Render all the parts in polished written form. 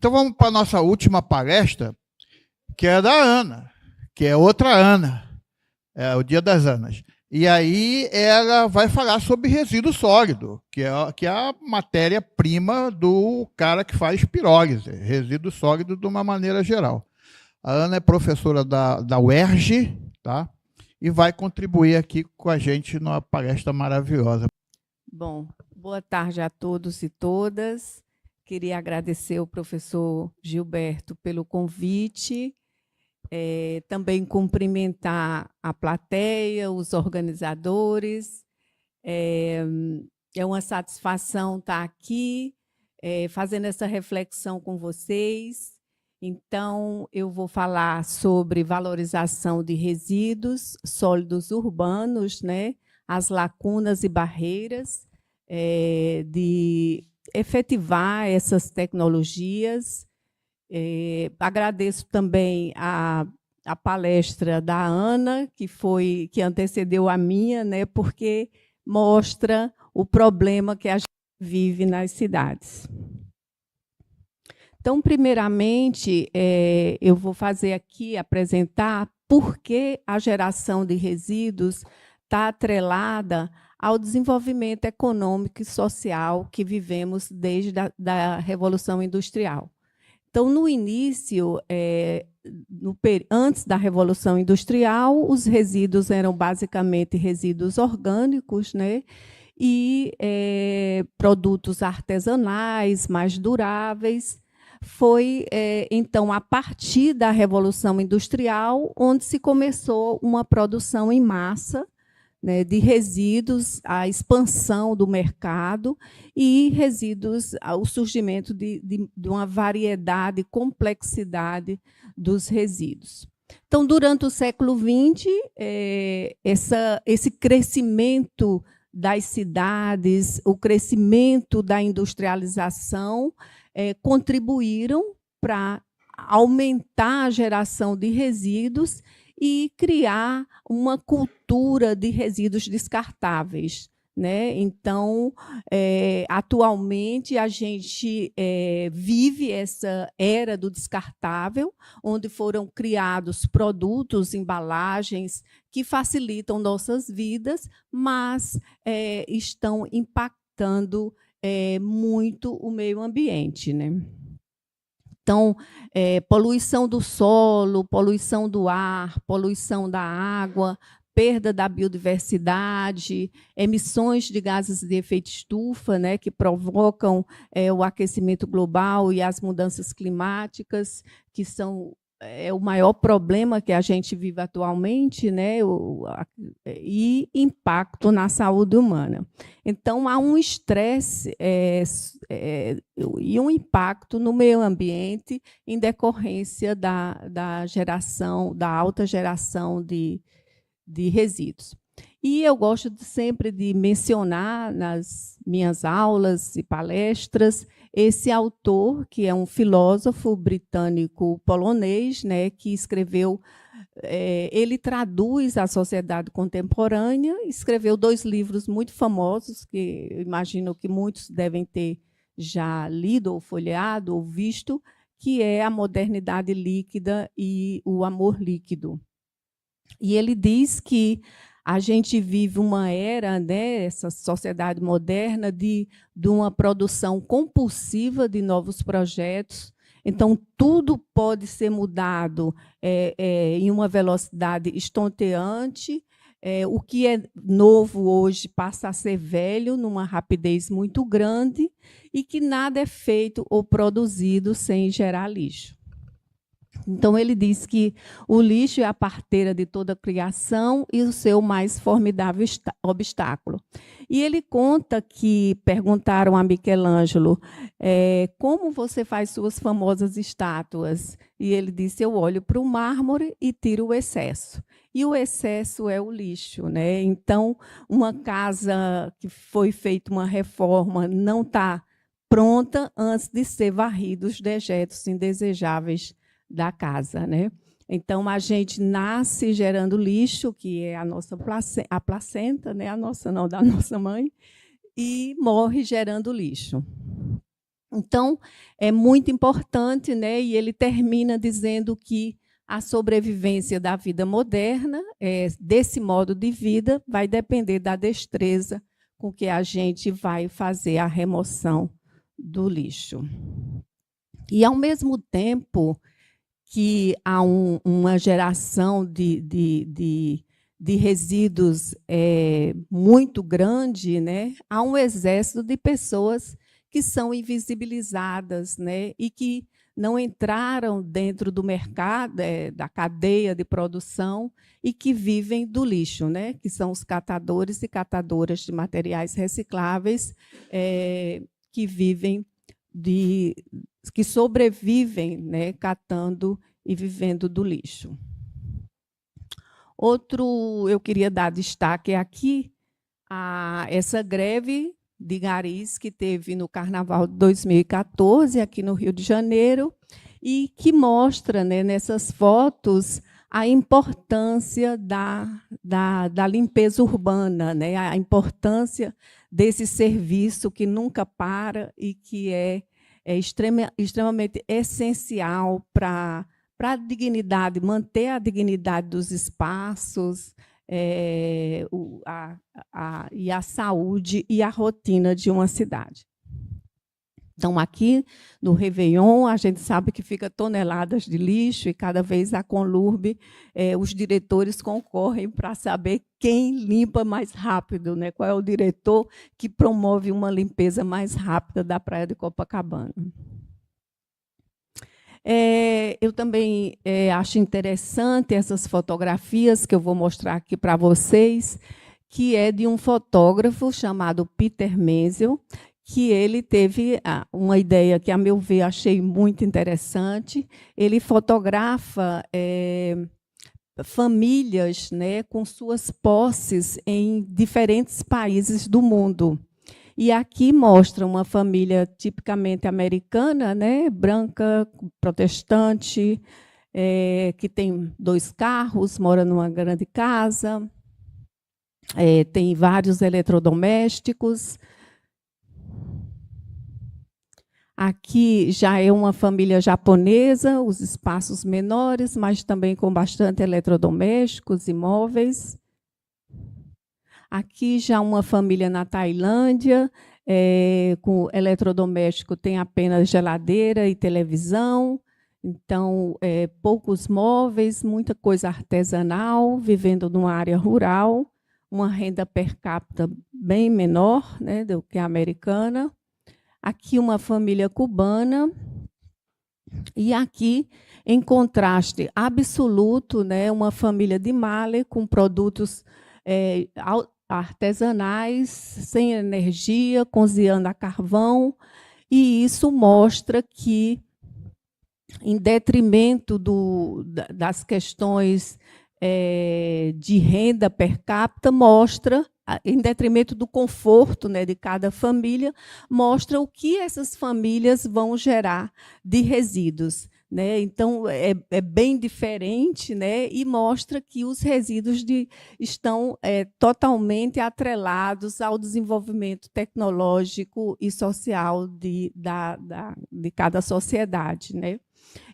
Então vamos para a nossa última palestra, que é da Ana, que é outra Ana, é o Dia das Anas. E aí ela vai falar sobre resíduo sólido, que é a matéria-prima do cara que faz pirólise, resíduo sólido de uma maneira geral. A Ana é professora da UERJ, tá? E vai contribuir aqui com a gente numa palestra maravilhosa. Bom, boa tarde a todos e todas. Queria agradecer ao professor Gilberto pelo convite, também cumprimentar a plateia, os organizadores. É uma satisfação estar aqui, fazendo essa reflexão com vocês. Então, eu vou falar sobre valorização de resíduos sólidos urbanos, né? As lacunas e barreiras de efetivar essas tecnologias. Agradeço também a palestra da Ana, que antecedeu a minha, né? Porque mostra o problema que a gente vive nas cidades. Então, primeiramente, eu vou fazer aqui, apresentar por que a geração de resíduos está atrelada ao desenvolvimento econômico e social que vivemos desde a Revolução Industrial. Então, no início, antes da Revolução Industrial, os resíduos eram basicamente resíduos orgânicos, né? E produtos artesanais mais duráveis. Foi, então, a partir da Revolução Industrial, onde se começou uma produção em massa, né, de resíduos, a expansão do mercado e resíduos, o surgimento de uma variedade, complexidade dos resíduos. Então, durante o século XX, esse crescimento das cidades, o crescimento da industrialização, contribuíram para aumentar a geração de resíduos e criar uma cultura de resíduos descartáveis, né? Então, atualmente, a gente vive essa era do descartável, onde foram criados produtos, embalagens que facilitam nossas vidas, mas estão impactando muito o meio ambiente, né? Então, poluição do solo, poluição do ar, poluição da água, perda da biodiversidade, emissões de gases de efeito estufa, né, que provocam o aquecimento global e as mudanças climáticas, que são o maior problema que a gente vive atualmente, né, e impacto na saúde humana. Então, há um estresse e um impacto no meio ambiente em decorrência da alta geração de resíduos. E eu gosto sempre de mencionar nas minhas aulas e palestras esse autor, que é um filósofo britânico-polonês, né, que escreveu, ele traduz a sociedade contemporânea, escreveu 2 livros muito famosos, que eu imagino que muitos devem ter já lido, ou folheado, ou visto, que é A Modernidade Líquida e O Amor Líquido. E ele diz que a gente vive uma era, né, essa sociedade moderna, de uma produção compulsiva de novos projetos. Então, tudo pode ser mudado em uma velocidade estonteante. O que é novo hoje passa a ser velho numa rapidez muito grande e que nada é feito ou produzido sem gerar lixo. Então, ele diz que o lixo é a parteira de toda a criação e o seu mais formidável obstáculo. E ele conta que perguntaram a Michelangelo como você faz suas famosas estátuas. E ele disse, eu olho para o mármore e tiro o excesso. E o excesso é o lixo, né? Então, uma casa que foi feita uma reforma não está pronta antes de ser varrido os dejetos indesejáveis da casa, né? Então, a gente nasce gerando lixo, que é a nossa placenta, né? A nossa não, da nossa mãe, e morre gerando lixo. Então, é muito importante, né? E ele termina dizendo que a sobrevivência da vida moderna, desse modo de vida, vai depender da destreza com que a gente vai fazer a remoção do lixo. E, ao mesmo tempo que há uma geração de resíduos muito grande, né, há um exército de pessoas que são invisibilizadas, né, e que não entraram dentro do mercado, da cadeia de produção, e que vivem do lixo, né, que são os catadores e catadoras de materiais recicláveis, que vivem que sobrevivem, né, catando e vivendo do lixo. Outro, eu queria dar destaque aqui a essa greve de garis que teve no Carnaval de 2014, aqui no Rio de Janeiro, e que mostra, né, nessas fotos a importância da limpeza urbana, né, a importância desse serviço que nunca para e que é extremamente essencial para a dignidade, manter a dignidade dos espaços, e a saúde e a rotina de uma cidade. Então, aqui no Réveillon, a gente sabe que fica toneladas de lixo e cada vez a Conlurb, os diretores concorrem para saber quem limpa mais rápido, né? Qual é o diretor que promove uma limpeza mais rápida da Praia de Copacabana. Eu também acho interessante essas fotografias que eu vou mostrar aqui para vocês, que é de um fotógrafo chamado Peter Menzel, que ele teve uma ideia que, a meu ver, achei muito interessante. Ele fotografa famílias, né, com suas posses em diferentes países do mundo. E aqui mostra uma família tipicamente americana, né, branca, protestante, que tem 2 carros, mora numa grande casa, tem vários eletrodomésticos. Aqui já é uma família japonesa, os espaços menores, mas também com bastante eletrodomésticos e móveis. Aqui já uma família na Tailândia, com eletrodoméstico, tem apenas geladeira e televisão, então, poucos móveis, muita coisa artesanal, vivendo numa área rural, uma renda per capita bem menor, né, do que a americana. Aqui uma família cubana, e aqui, em contraste absoluto, né, uma família de Mali com produtos artesanais, sem energia, cozinhando a carvão, e isso mostra que, em detrimento das questões de renda per capita, mostra, em detrimento do conforto, né, de cada família, mostra o que essas famílias vão gerar de resíduos, né? Então, é bem diferente, né, e mostra que os resíduos estão totalmente atrelados ao desenvolvimento tecnológico e social de cada sociedade, né?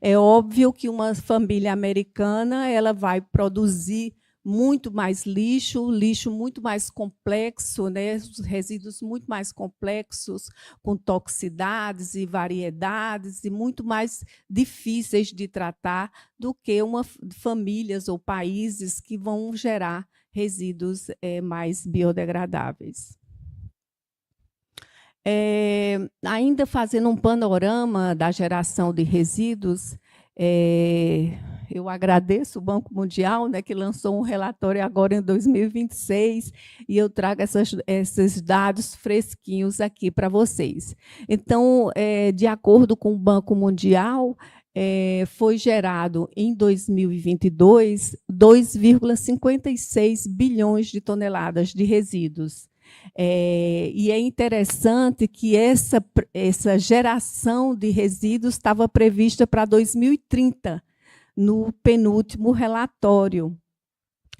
É óbvio que uma família americana ela vai produzir muito mais lixo muito mais complexo, né? Os resíduos muito mais complexos, com toxicidades e variedades, e muito mais difíceis de tratar do que famílias ou países que vão gerar resíduos mais biodegradáveis. Ainda fazendo um panorama da geração de resíduos, eu agradeço o Banco Mundial, né, que lançou um relatório agora em 2026, e eu trago esses dados fresquinhos aqui para vocês. Então, de acordo com o Banco Mundial, foi gerado, em 2022, 2,56 bilhões de toneladas de resíduos. E é interessante que essa geração de resíduos estava prevista para 2030, no penúltimo relatório,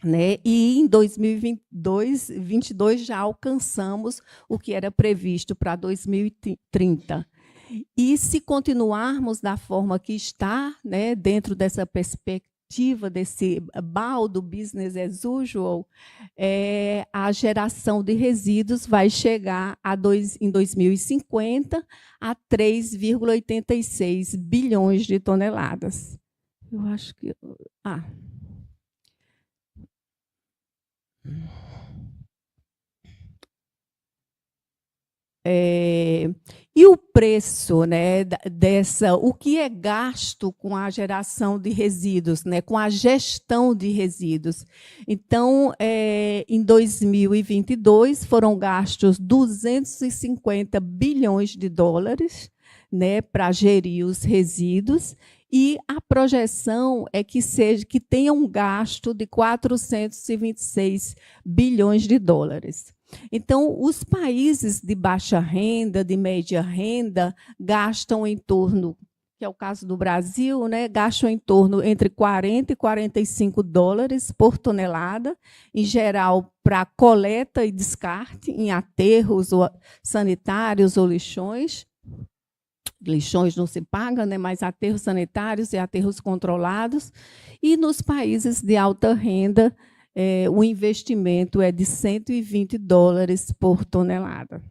né? E em 2022 já alcançamos o que era previsto para 2030. E se continuarmos da forma que está, né, dentro dessa perspectiva, desse BAU do business as usual, a geração de resíduos vai chegar em 2050 a 3,86 bilhões de toneladas. Eu acho que... E o preço, né, o que é gasto com a geração de resíduos, né, com a gestão de resíduos. Então, em 2022, foram gastos 250 bilhões de dólares, né, para gerir os resíduos, e a projeção é que tenha um gasto de 426 bilhões de dólares. Então, os países de baixa renda, de média renda, gastam em torno, que é o caso do Brasil, né, gastam em torno entre 40 e 45 dólares por tonelada, em geral, para coleta e descarte em aterros ou sanitários ou lixões. Lixões não se paga, né, mas aterros sanitários e aterros controlados. E nos países de alta renda, o investimento é de 120 dólares por tonelada.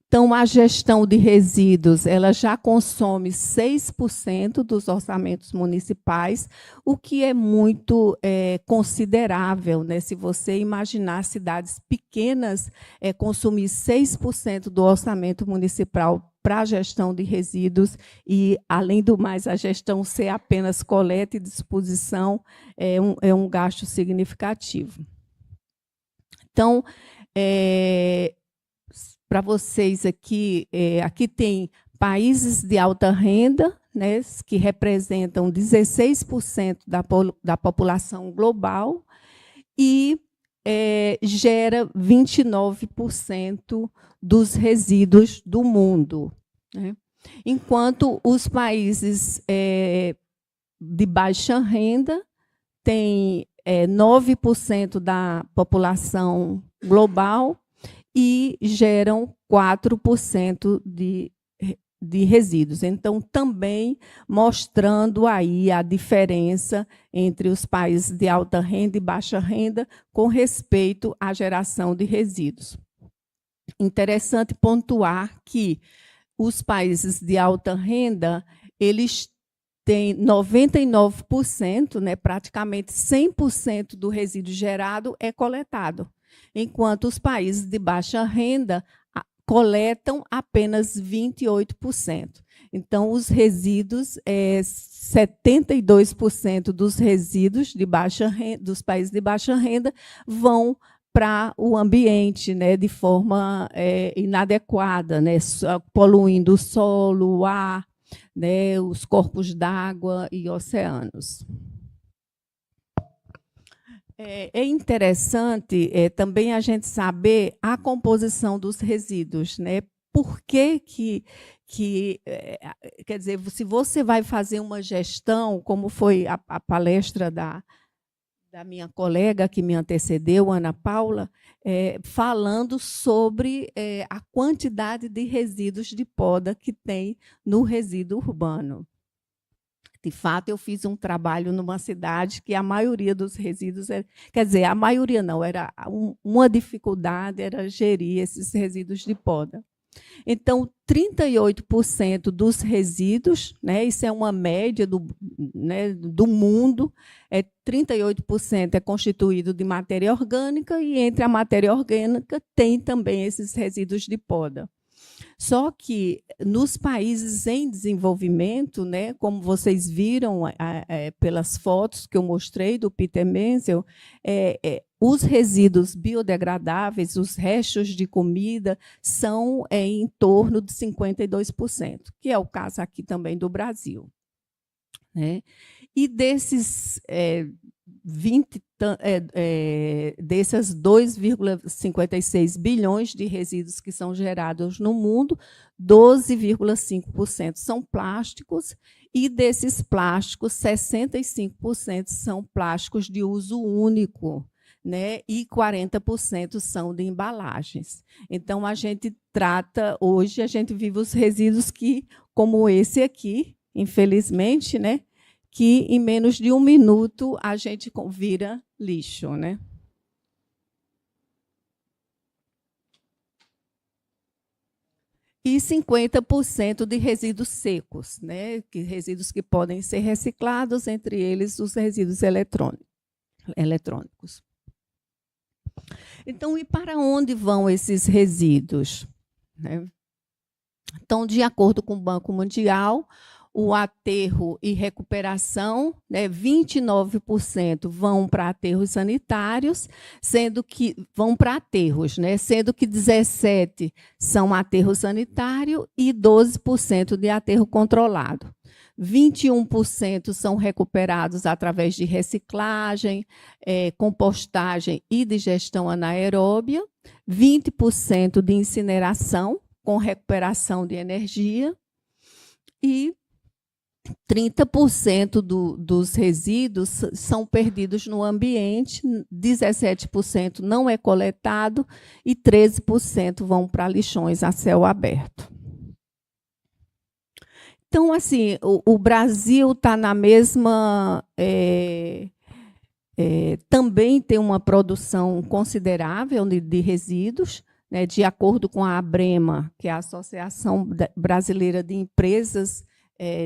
Então, a gestão de resíduos ela já consome 6% dos orçamentos municipais, o que é muito considerável, né? Se você imaginar cidades pequenas consumir 6% do orçamento municipal para a gestão de resíduos e, além do mais, a gestão ser apenas coleta e disposição, é um gasto significativo. Então, para vocês aqui, aqui tem países de alta renda, né, que representam 16% da população global e gera 29% dos resíduos do mundo, né? Enquanto os países de baixa renda têm 9% da população global e geram 4% de resíduos. Então, também mostrando aí a diferença entre os países de alta renda e baixa renda com respeito à geração de resíduos. Interessante pontuar que os países de alta renda, eles têm 99%, né, praticamente 100% do resíduo gerado é coletado, enquanto os países de baixa renda coletam apenas 28%. Então, os resíduos, 72% dos resíduos dos países de baixa renda vão para o ambiente, né, de forma inadequada, né, poluindo o solo, o ar, né, os corpos d'água e oceanos. É interessante também a gente saber a composição dos resíduos, né? Por que quer dizer, se você vai fazer uma gestão, como foi a palestra da minha colega que me antecedeu, Ana Paula, falando sobre a quantidade de resíduos de poda que tem no resíduo urbano. De fato, eu fiz um trabalho numa cidade que a maioria dos resíduos, quer dizer, a maioria não, era uma dificuldade, era gerir esses resíduos de poda. Então, 38% dos resíduos, né, isso é uma média do mundo, 38% é constituído de matéria orgânica e entre a matéria orgânica tem também esses resíduos de poda. Só que nos países em desenvolvimento, né, como vocês viram pelas fotos que eu mostrei do Peter Menzel, os resíduos biodegradáveis, os restos de comida, são em torno de 52%, que é o caso aqui também do Brasil, né? E desses dessas 2,56 bilhões de resíduos que são gerados no mundo, 12,5% são plásticos, e desses plásticos, 65% são plásticos de uso único, né, e 40% são de embalagens. Então, a gente trata, hoje, a gente vive os resíduos que, como esse aqui, infelizmente, né, que em menos de 1 minuto a gente vira lixo, né? E 50% de resíduos secos, né? Resíduos que podem ser reciclados, entre eles os resíduos eletrônicos. Então, e para onde vão esses resíduos? Né? Então, de acordo com o Banco Mundial, o aterro e recuperação, né, 29% vão para aterros sanitários, sendo que vão para aterros, né, sendo que 17% são aterro sanitário e 12% de aterro controlado. 21% são recuperados através de reciclagem, compostagem e digestão anaeróbia, 20% de incineração, com recuperação de energia, e 30% dos resíduos são perdidos no ambiente, 17% não é coletado e 13% vão para lixões a céu aberto. Então, assim, o Brasil está na mesma... também tem uma produção considerável de resíduos, né, de acordo com a ABREMA, que é a Associação Brasileira de Empresas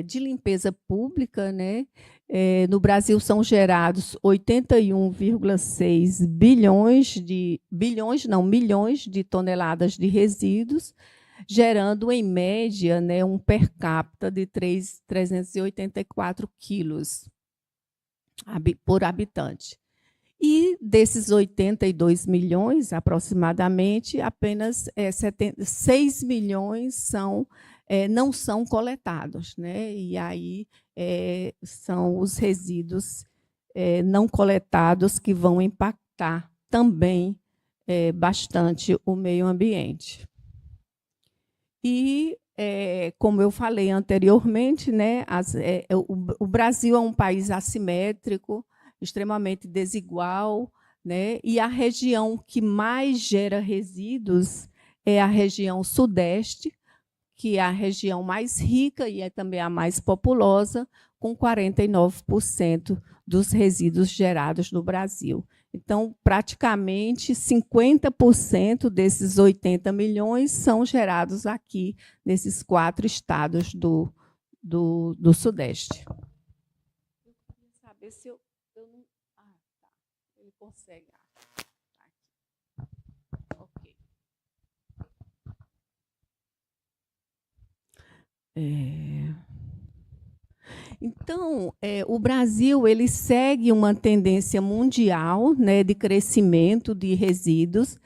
de Limpeza Pública, né? No Brasil são gerados 81,6 milhões de toneladas de resíduos, gerando, em média, né, um per capita de 384 quilos por habitante. E desses 82 milhões, aproximadamente, apenas 6 milhões não são coletados, né? E aí são os resíduos não coletados que vão impactar também bastante o meio ambiente. E, como eu falei anteriormente, né, o Brasil é um país assimétrico, extremamente desigual, né? E a região que mais gera resíduos é a região sudeste, que é a região mais rica e é também a mais populosa, com 49% dos resíduos gerados no Brasil. Então, praticamente 50% desses 80 milhões são gerados aqui, nesses 4 estados do Sudeste. Eu queria saber se eu não... Ah, tá. Ele consegue. Ok. Então, o Brasil ele segue uma tendência mundial, né, de crescimento de resíduos.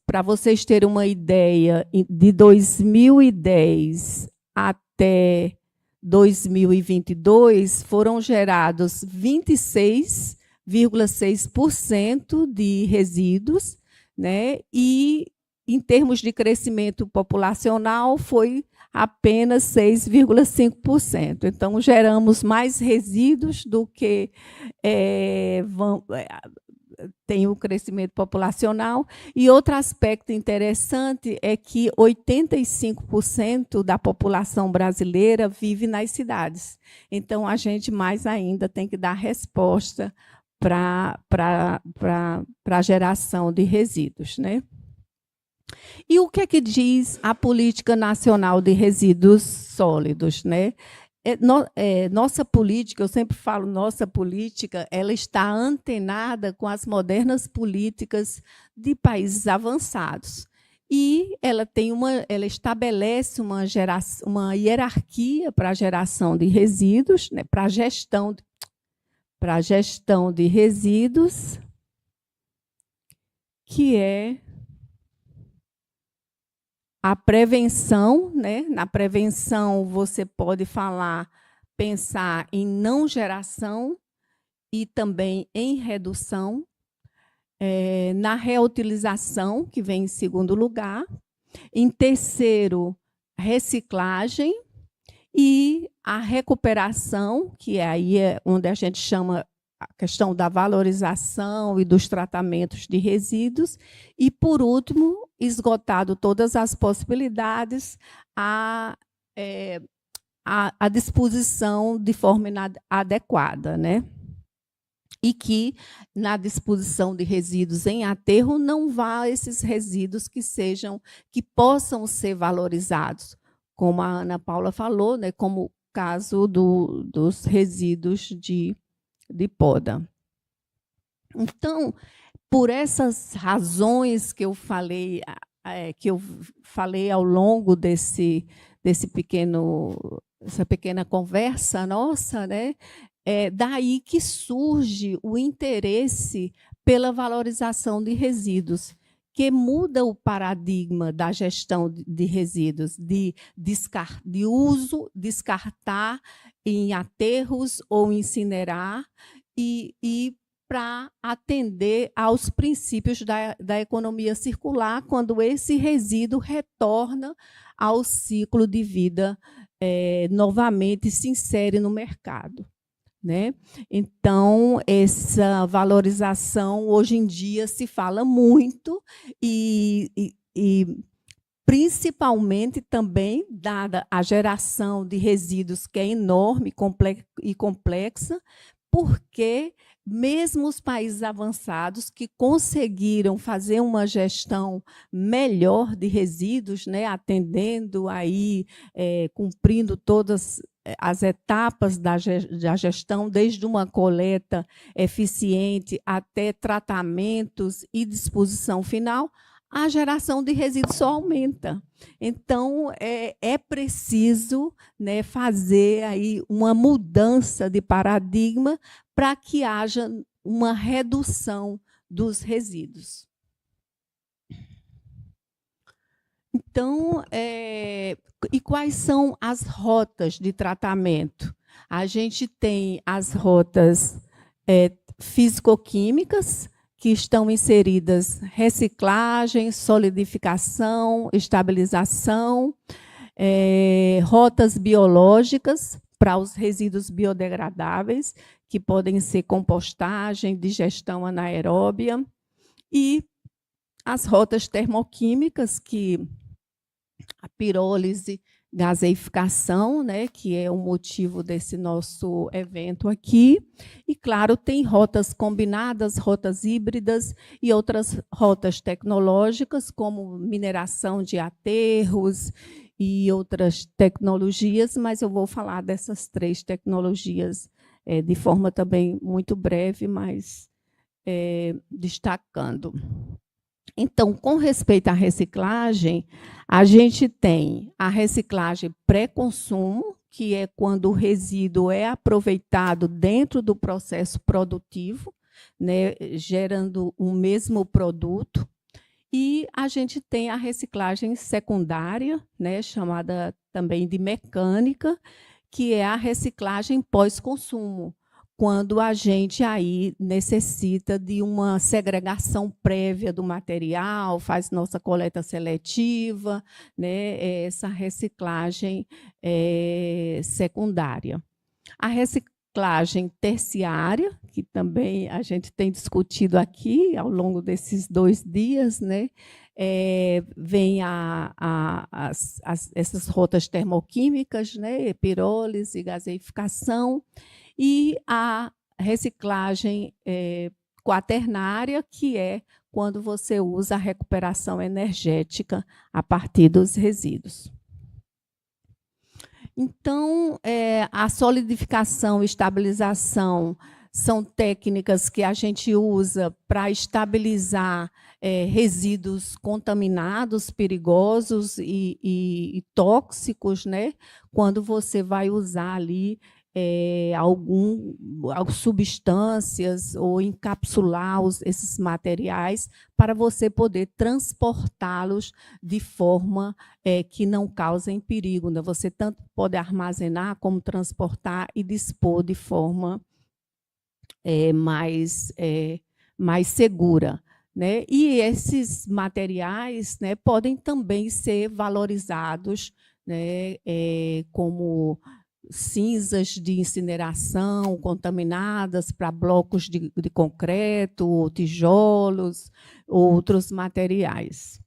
Para vocês terem uma ideia, de 2010 até 2022, foram gerados 26,6% de resíduos, né, e, em termos de crescimento populacional, foi apenas 6,5%. Então, geramos mais resíduos do que tem o crescimento populacional. E outro aspecto interessante é que 85% da população brasileira vive nas cidades. Então, a gente mais ainda tem que dar resposta para a geração de resíduos, né? E o que é que diz a Política Nacional de Resíduos Sólidos, né? Nossa política, eu sempre falo, nossa política, ela está antenada com as modernas políticas de países avançados. E ela estabelece uma hierarquia para a geração de resíduos, né? para a gestão de resíduos, que é a prevenção, né? Na prevenção, você pode pensar em não geração e também em redução. Na reutilização, que vem em segundo lugar. Em terceiro, reciclagem. E a recuperação, que aí é onde a gente chama a questão da valorização e dos tratamentos de resíduos. E, por último, esgotado todas as possibilidades, a disposição de forma adequada, né? E que, na disposição de resíduos em aterro, não vá esses resíduos que possam ser valorizados, como a Ana Paula falou, né, como o caso dos resíduos de poda. Então, por essas razões que eu falei ao longo dessa pequena conversa nossa, né? É daí que surge o interesse pela valorização de resíduos, que muda o paradigma da gestão de resíduos, de uso, descartar em aterros ou incinerar, e para atender aos princípios da economia circular, quando esse resíduo retorna ao ciclo de vida, novamente se insere no mercado, né? Então, essa valorização, hoje em dia, se fala muito, e principalmente também, dada a geração de resíduos, que é enorme e complexa, porque mesmo os países avançados que conseguiram fazer uma gestão melhor de resíduos, né, atendendo aí, cumprindo todas as etapas da gestão, desde uma coleta eficiente até tratamentos e disposição final, a geração de resíduos só aumenta. Então, é preciso, né, fazer aí uma mudança de paradigma para que haja uma redução dos resíduos. Então, e quais são as rotas de tratamento? A gente tem as rotas físico-químicas, que estão inseridas reciclagem, solidificação, estabilização, rotas biológicas para os resíduos biodegradáveis, que podem ser compostagem, digestão anaeróbia, e as rotas termoquímicas, que a pirólise, gaseificação, né, que é o motivo desse nosso evento aqui. E, claro, tem rotas combinadas, rotas híbridas e outras rotas tecnológicas, como mineração de aterros e outras tecnologias, mas eu vou falar dessas 3 tecnologias de forma também muito breve, mas destacando. Então, com respeito à reciclagem, a gente tem a reciclagem pré-consumo, que é quando o resíduo é aproveitado dentro do processo produtivo, né, gerando o mesmo produto. E a gente tem a reciclagem secundária, né, chamada também de mecânica, que é a reciclagem pós-consumo, quando a gente aí necessita de uma segregação prévia do material, faz nossa coleta seletiva, né, essa reciclagem secundária. A reciclagem terciária, que também a gente tem discutido aqui ao longo desses 2 dias, né, vem essas rotas termoquímicas, né, pirólise, gaseificação, e a reciclagem quaternária, que é quando você usa a recuperação energética a partir dos resíduos. Então, a solidificação e estabilização são técnicas que a gente usa para estabilizar resíduos contaminados, perigosos e tóxicos, né? Quando você vai usar ali algumas substâncias ou encapsular esses materiais para você poder transportá-los de forma que não causem perigo, né? Você tanto pode armazenar como transportar e dispor de forma mais segura, né? E esses materiais, né, podem também ser valorizados, né, como cinzas de incineração contaminadas para blocos de concreto, ou tijolos, outros materiais.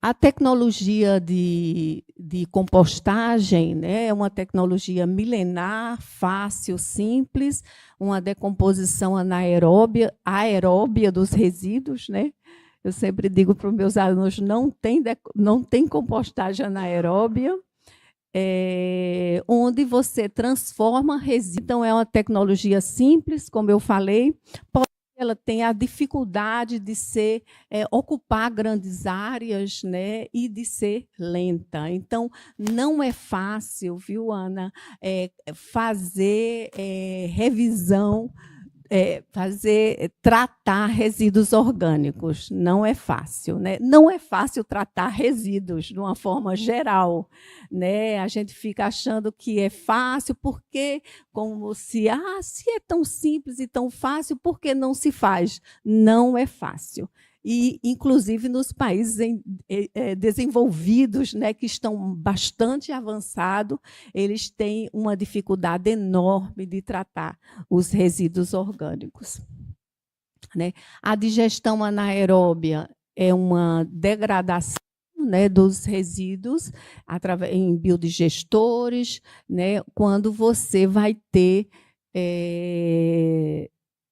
A tecnologia de compostagem, né, é uma tecnologia milenar, fácil, simples, uma decomposição aeróbia dos resíduos, né? Eu sempre digo para os meus alunos, não tem compostagem anaeróbia, onde você transforma resíduos. Então, é uma tecnologia simples, como eu falei, ela tem a dificuldade de ocupar grandes áreas, né, e de ser lenta. Então, não é fácil, viu, Ana, fazer revisão, tratar resíduos orgânicos. Não é fácil, né? Não é fácil tratar resíduos de uma forma geral, né? A gente fica achando que é fácil, porque como se é tão simples e tão fácil, por que não se faz? Não é fácil. E, inclusive, nos países desenvolvidos, né, que estão bastante avançados, eles têm uma dificuldade enorme de tratar os resíduos orgânicos, né? A digestão anaeróbia é uma degradação, né, dos resíduos em biodigestores, né, quando você vai ter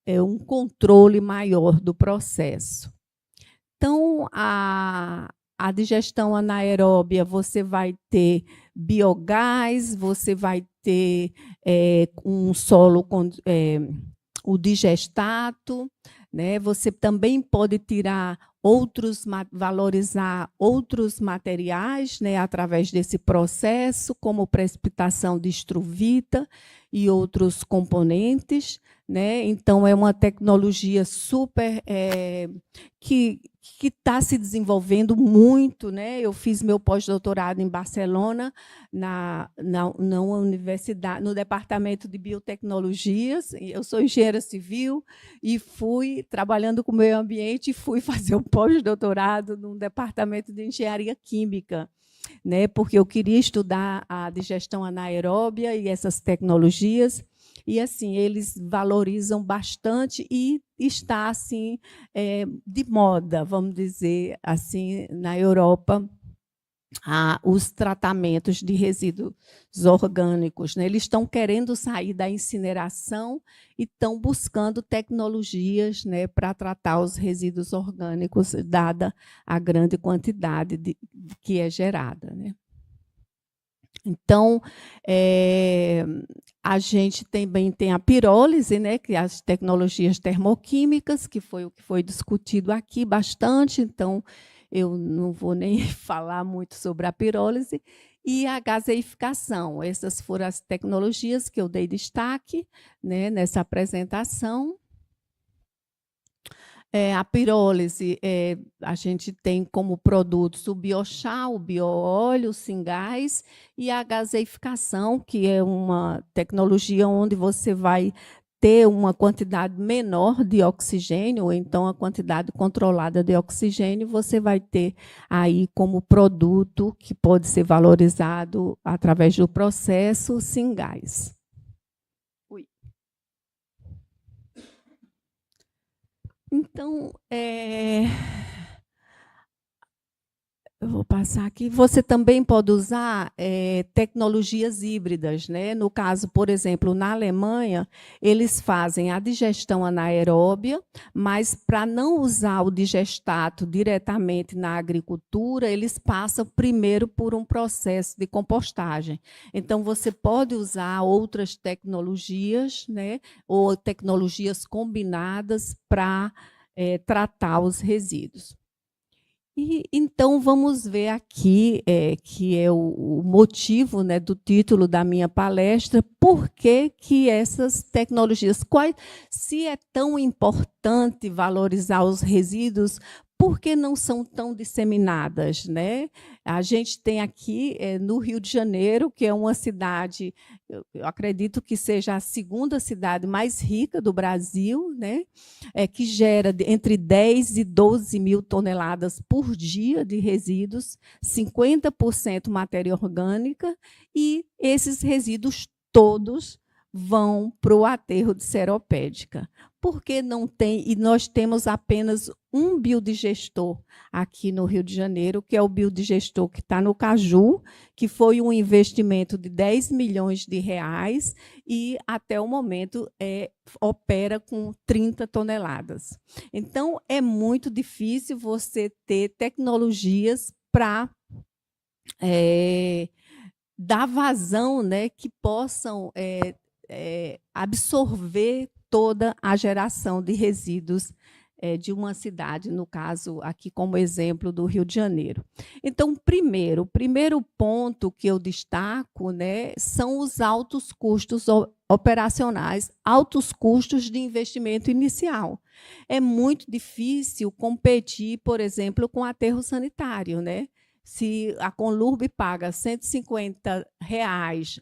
um controle maior do processo. Então, a digestão anaeróbia, você vai ter biogás, você vai ter um solo com o digestato, né? Você também pode tirar valorizar outros materiais, né, através desse processo, como precipitação de estruvita e outros componentes, né? Então, é uma tecnologia super que está se desenvolvendo muito, né? Eu fiz meu pós-doutorado em Barcelona, na universidade, no departamento de biotecnologias. Eu sou engenheira civil e fui trabalhando com o meio ambiente e fui fazer o pós-doutorado no departamento de engenharia química, né? Porque eu queria estudar a digestão anaeróbia e essas tecnologias. E, assim, eles valorizam bastante e está, assim, de moda, vamos dizer assim, na Europa, os tratamentos de resíduos orgânicos, né? Eles estão querendo sair da incineração e estão buscando tecnologias, né, para tratar os resíduos orgânicos, dada a grande quantidade que é gerada, né? Então, a gente também tem a pirólise, né, que é as tecnologias termoquímicas, que foi o que foi discutido aqui bastante, então eu não vou nem falar muito sobre a pirólise, e a gaseificação. Essas foram as tecnologias que eu dei destaque, né, nessa apresentação. A pirólise, a gente tem como produtos o biochá, o bioóleo, o singás, e a gaseificação, que é uma tecnologia onde você vai ter uma quantidade menor de oxigênio, ou então a quantidade controlada de oxigênio, você vai ter aí como produto que pode ser valorizado através do processo singás. Então, eu vou passar aqui. Você também pode usar tecnologias híbridas, né? No caso, por exemplo, na Alemanha, eles fazem a digestão anaeróbia, mas para não usar o digestato diretamente na agricultura, eles passam primeiro por um processo de compostagem. Então, você pode usar outras tecnologias, né? Ou tecnologias combinadas para tratar os resíduos. E, então, vamos ver aqui, que é o motivo, né, do título da minha palestra, por que essas tecnologias, se é tão importante valorizar os resíduos, por que não são tão disseminadas, né? A gente tem aqui no Rio de Janeiro, que é uma cidade, eu acredito que seja a segunda cidade mais rica do Brasil, né? Que gera entre 10 e 12 mil toneladas por dia de resíduos, 50% matéria orgânica, e esses resíduos todos vão para o aterro de Seropédica. Por que não tem? E nós temos apenas um biodigestor aqui no Rio de Janeiro, que é o biodigestor que está no Caju, que foi um investimento de 10 milhões de reais e, até o momento, opera com 30 toneladas. Então, é muito difícil você ter tecnologias para dar vazão, né, que possam absorver toda a geração de resíduos de uma cidade, no caso, aqui como exemplo do Rio de Janeiro. Então, o primeiro ponto que eu destaco, né, são os altos custos operacionais, altos custos de investimento inicial. É muito difícil competir, por exemplo, com aterro sanitário, né? Se a Conlurb paga R$ 150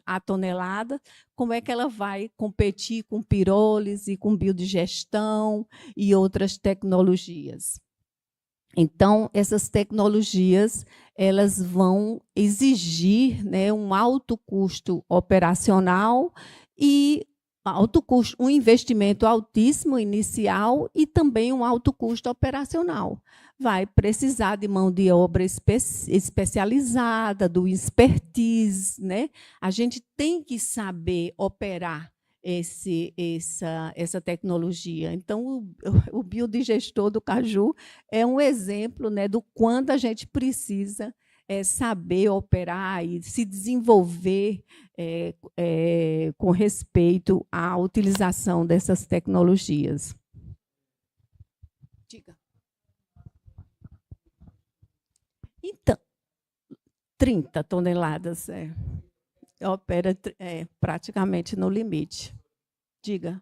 a tonelada, como é que ela vai competir com pirólise, com biodigestão e outras tecnologias? Então, essas tecnologias elas vão exigir, né, um alto custo operacional e alto custo, um investimento altíssimo inicial e também um alto custo operacional. Vai precisar de mão de obra especializada, do expertise, né? A gente tem que saber operar essa tecnologia. Então, o biodigestor do Caju é um exemplo, né, do quanto a gente precisa saber operar e se desenvolver com respeito à utilização dessas tecnologias. Diga. Então, 30 toneladas. Opera praticamente no limite. Diga.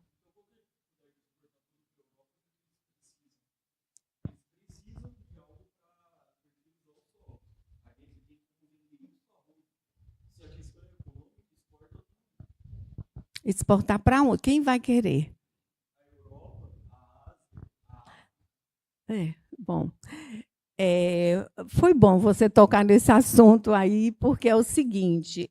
Exportar para onde? Quem vai querer? Bom. Foi bom você tocar nesse assunto aí, porque é o seguinte,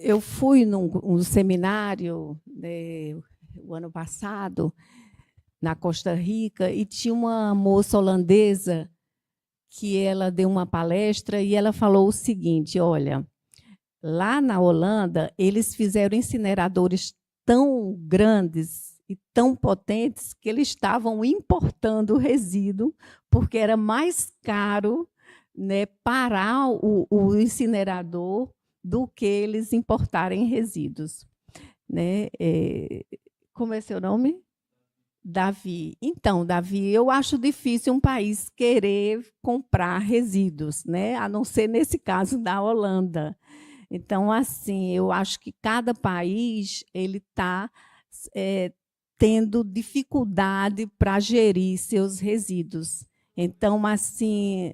eu fui num seminário, né, o ano passado, na Costa Rica, e tinha uma moça holandesa que ela deu uma palestra e ela falou o seguinte, olha, lá na Holanda, eles fizeram incineradores tão grandes e tão potentes que eles estavam importando o resíduo, porque era mais caro, né, parar o incinerador do que eles importarem resíduos. Né? Como é seu nome? Davi. Então, Davi, eu acho difícil um país querer comprar resíduos, né? A não ser nesse caso da Holanda. Então, assim, eu acho que cada país ele está tendo dificuldade para gerir seus resíduos. Então, assim...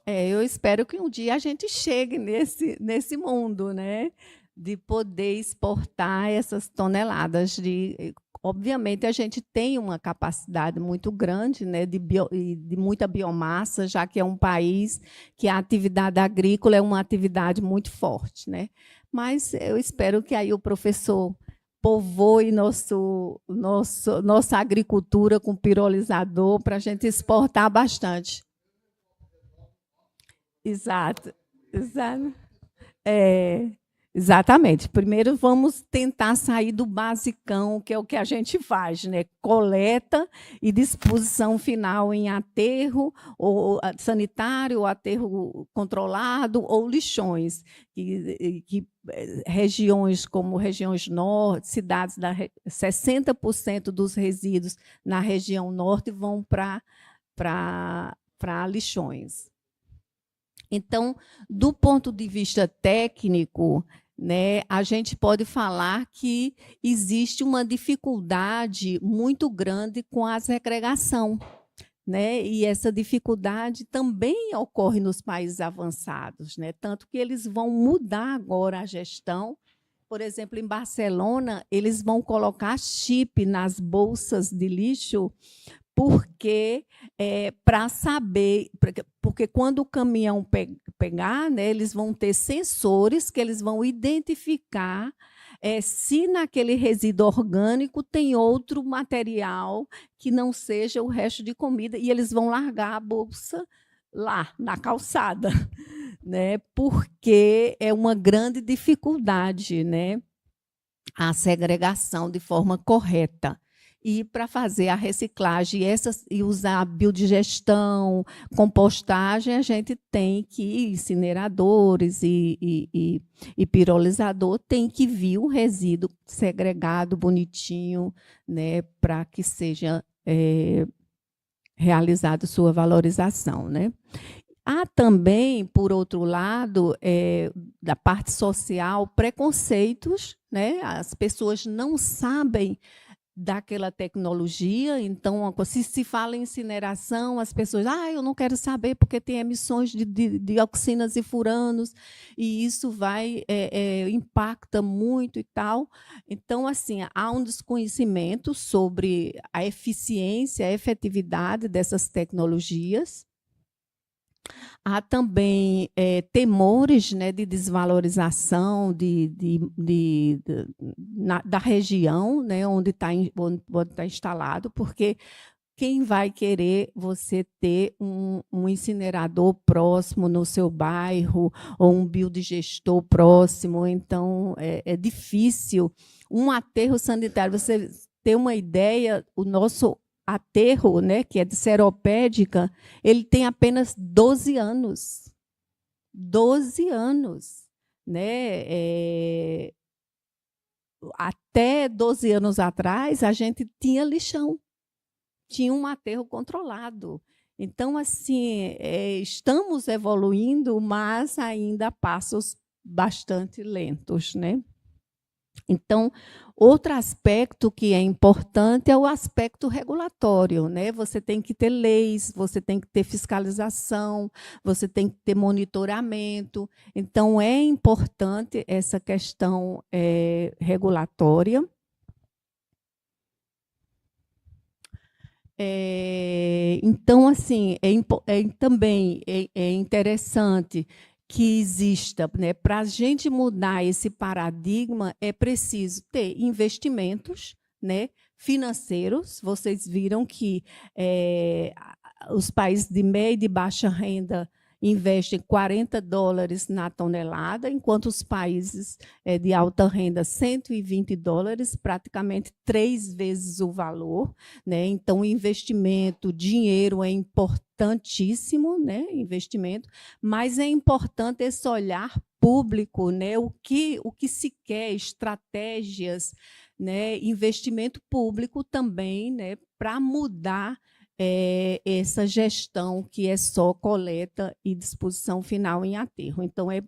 eu espero que um dia a gente chegue nesse mundo, né? De poder exportar essas toneladas. Obviamente, a gente tem uma capacidade muito grande, né, de muita biomassa, já que é um país que a atividade agrícola é uma atividade muito forte. Né? Mas eu espero que aí o professor povoe nossa agricultura com pirolizador para a gente exportar bastante. Exato, exato. Exatamente. Primeiro vamos tentar sair do basicão, que é o que a gente faz, né? Coleta e disposição final em aterro ou sanitário, ou aterro controlado, ou lixões. Regiões como regiões norte, cidades 60% dos resíduos na região norte vão para lixões. Então, do ponto de vista técnico, né, a gente pode falar que existe uma dificuldade muito grande com a segregação, né? E essa dificuldade também ocorre nos países avançados, né? Tanto que eles vão mudar agora a gestão. Por exemplo, em Barcelona, eles vão colocar chip nas bolsas de lixo, porque para saber, porque quando o caminhão pegar, né, eles vão ter sensores que eles vão identificar se naquele resíduo orgânico tem outro material que não seja o resto de comida, e eles vão largar a bolsa lá, na calçada, né, porque é uma grande dificuldade, né, a segregação de forma correta. E para fazer a reciclagem e usar biodigestão, compostagem, a gente tem que, incineradores e pirolizador, tem que vir um resíduo segregado, bonitinho, né, para que seja realizada sua valorização, né? Há também, por outro lado, da parte social, preconceitos, né? As pessoas não sabem daquela tecnologia, então, se fala em incineração, as pessoas, eu não quero saber porque tem emissões de dioxinas e furanos, e isso impacta muito e tal. Então, assim, há um desconhecimento sobre a eficiência, a efetividade dessas tecnologias. Há também temores, né, de desvalorização da região, né, onde está instalado, porque quem vai querer você ter um incinerador próximo no seu bairro, ou um biodigestor próximo? Então, é difícil. Um aterro sanitário, você ter uma ideia, o nosso aterro, né, que é de seropédica, ele tem apenas 12 anos. 12 anos. Né? Até 12 anos atrás, a gente tinha lixão, tinha um aterro controlado. Então, assim, estamos evoluindo, mas ainda a passos bastante lentos, né? Então, outro aspecto que é importante é o aspecto regulatório, né? Você tem que ter leis, você tem que ter fiscalização, você tem que ter monitoramento. Então, é importante essa questão regulatória. Então, assim, também é interessante que exista, né? Para a gente mudar esse paradigma, é preciso ter investimentos, né, financeiros. Vocês viram que os países de média e de baixa renda investem $40 na tonelada, enquanto os países de alta renda, $120, praticamente 3 vezes o valor, né? Então, o investimento, dinheiro é importantíssimo, né? Investimento, mas é importante esse olhar público, né? O que se quer, estratégias, né? Investimento público também, né? Para mudar essa gestão que é só coleta e disposição final em aterro. Então, é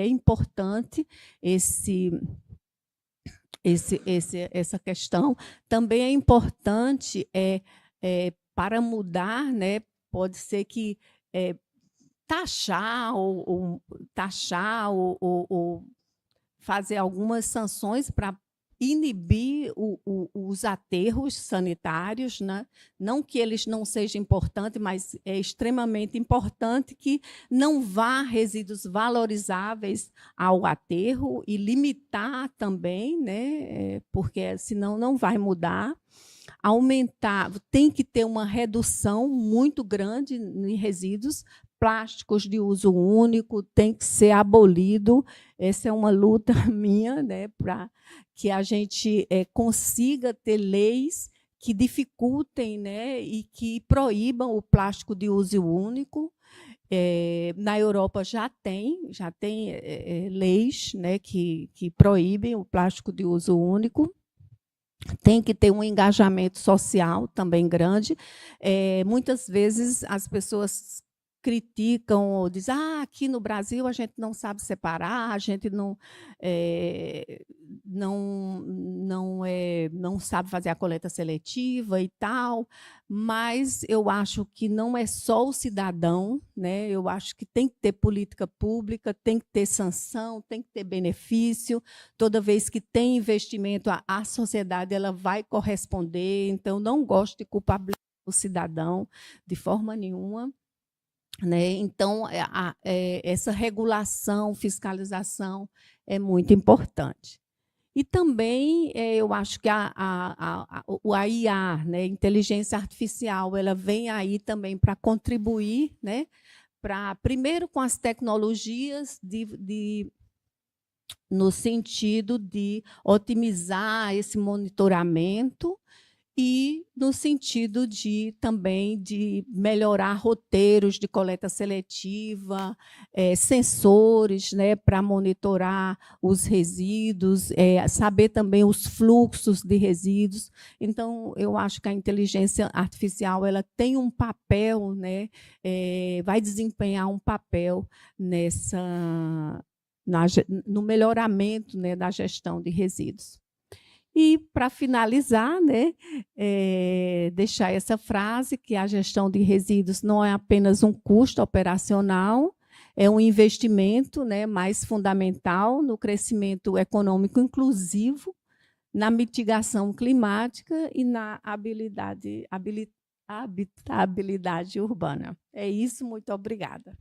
importante essa questão. Também é importante, para mudar, né, pode ser que taxar ou fazer algumas sanções para inibir os aterros sanitários, né? Não que eles não sejam importantes, mas é extremamente importante que não vá resíduos valorizáveis ao aterro, e limitar também, né? Porque senão não vai mudar. Aumentar, tem que ter uma redução muito grande em resíduos plásticos de uso único, tem que ser abolido essa é uma luta minha, né, para que a gente consiga ter leis que dificultem, né, e que proíbam o plástico de uso único. Na Europa já tem leis, né, que proíbem o plástico de uso único. Tem que ter um engajamento social também grande. Muitas vezes as pessoas criticam ou dizem: aqui no Brasil a gente não sabe separar, a gente não sabe fazer a coleta seletiva e tal, mas eu acho que não é só o cidadão, né? Eu acho que tem que ter política pública, tem que ter sanção, tem que ter benefício. Toda vez que tem investimento, a sociedade ela vai corresponder. Então, não gosto de culpabilizar o cidadão de forma nenhuma. Né? Então, essa regulação, fiscalização é muito importante. E também eu acho que a IA, né, inteligência artificial, ela vem aí também para contribuir, né, primeiro com as tecnologias no sentido de otimizar esse monitoramento e no sentido também de melhorar roteiros de coleta seletiva, sensores, né, para monitorar os resíduos, saber também os fluxos de resíduos. Então, eu acho que a inteligência artificial ela tem um papel, né, vai desempenhar um papel no melhoramento, né, da gestão de resíduos. E, para finalizar, né, deixar essa frase, que a gestão de resíduos não é apenas um custo operacional, é um investimento, né, mais fundamental no crescimento econômico inclusivo, na mitigação climática e na habitabilidade urbana. É isso, muito obrigada.